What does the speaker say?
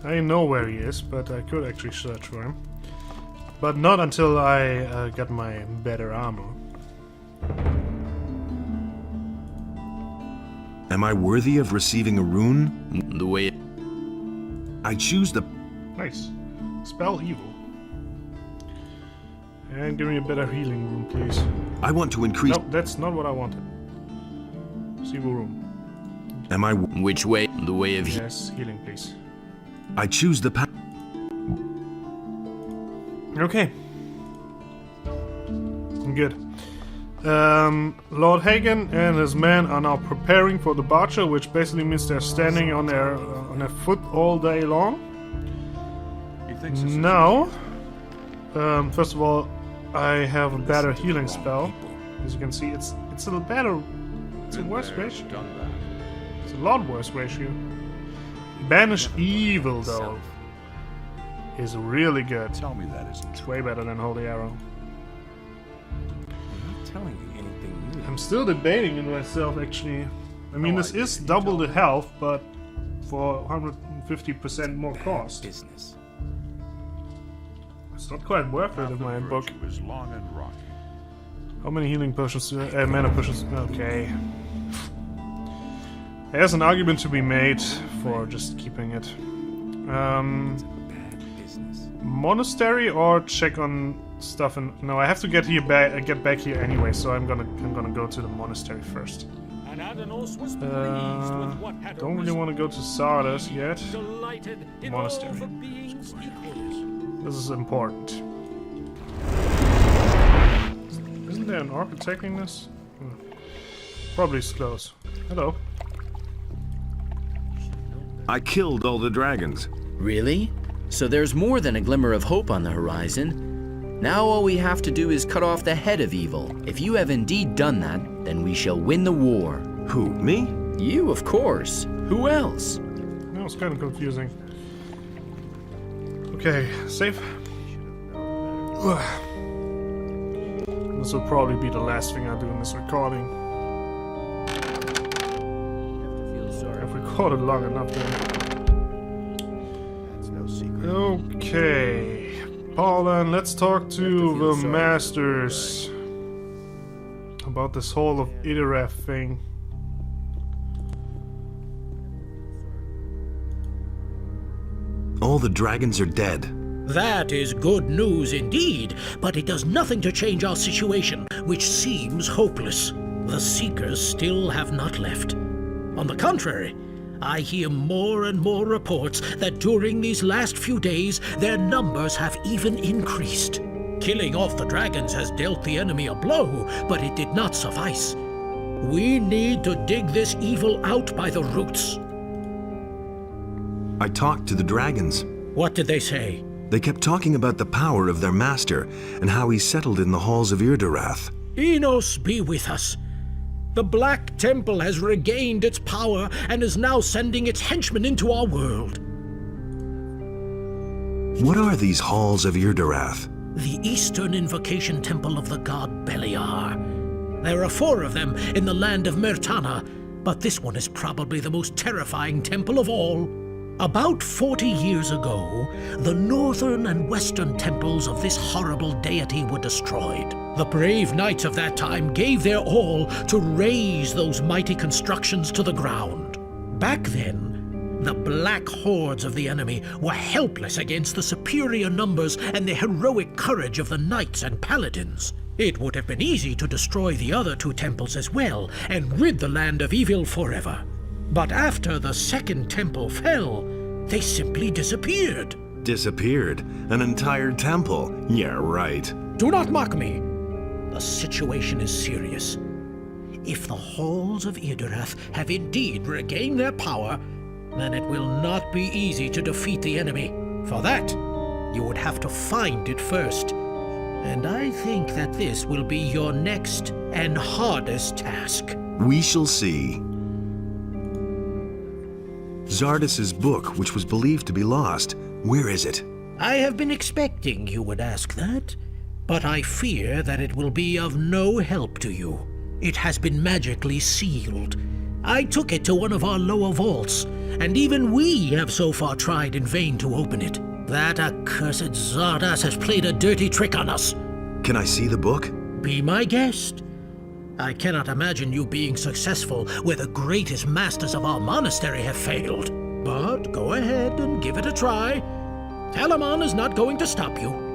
I know where he is, but I could actually search for him. But not until I got my better armor. Am I worthy of receiving a rune? The way... I choose the... Nice. Spell evil. And give me a better healing rune, please. I want to increase... No, that's not what I wanted. Evil rune. Am I... Which way? The way of... Yes, healing, please. I choose the path. Okay. Good. Lord Hagen and his men are now preparing for departure, which basically means they're standing on their foot all day long. Now, first of all, I have a better healing spell. As you can see, it's a little better. It's a worse ratio. It's a lot worse ratio. Banish Evil, though, is really good. Tell me that isn't It's way better than Holy Arrow. I'm not telling you anything new. I'm still debating in myself, actually. I mean, this is double the health, but for 150% more cost. Business. It's not quite worth it in my book. It was long and rocky. How many healing potions do I... mana potions... Okay. There's an argument to be made for just keeping it. Monastery or check on stuff in... No, I have to get back here anyway, so I'm gonna go to the monastery first. Don't really want to go to Sardis yet. Monastery. This is important. Isn't there an orc attacking this? Probably is close. Hello. I killed all the dragons. Really? So there's more than a glimmer of hope on the horizon. Now all we have to do is cut off the head of evil. If you have indeed done that, then we shall win the war. Who, me? You, of course. Who else? That was kind of confusing. Okay, save. This will probably be the last thing I do in this recording. I've recorded long enough then. That's no secret. Okay, Paulin, let's talk to the masters about this whole of Idireth thing. All the dragons are dead. That is good news indeed, but it does nothing to change our situation, which seems hopeless. The Seekers still have not left. On the contrary, I hear more and more reports that during these last few days, their numbers have even increased. Killing off the dragons has dealt the enemy a blow, but it did not suffice. We need to dig this evil out by the roots. I talked to the dragons. What did they say? They kept talking about the power of their master and how he settled in the halls of Irdarath. Enos be with us. The Black Temple has regained its power and is now sending its henchmen into our world. What are these halls of Irdarath? The Eastern Invocation Temple of the god Beliar. There are 4 of them in the land of Myrtana, but this one is probably the most terrifying temple of all. About 40 years ago, the northern and western temples of this horrible deity were destroyed. The brave knights of that time gave their all to raise those mighty constructions to the ground. Back then, the black hordes of the enemy were helpless against the superior numbers and the heroic courage of the knights and paladins. It would have been easy to destroy the other 2 temples as well and rid the land of evil forever. But after the second temple fell, they simply disappeared. Disappeared? An entire temple? Yeah, right. Do not mock me. The situation is serious. If the halls of Irdarath have indeed regained their power, then it will not be easy to defeat the enemy. For that, you would have to find it first. And I think that this will be your next and hardest task. We shall see. Zardis's book, which was believed to be lost, where is it? I have been expecting you would ask that, but I fear that it will be of no help to you. It has been magically sealed. I took it to one of our lower vaults, and even we have so far tried in vain to open it. That accursed Zardas has played a dirty trick on us. Can I see the book? Be my guest. I cannot imagine you being successful where the greatest masters of our monastery have failed. But go ahead and give it a try. Telamon is not going to stop you.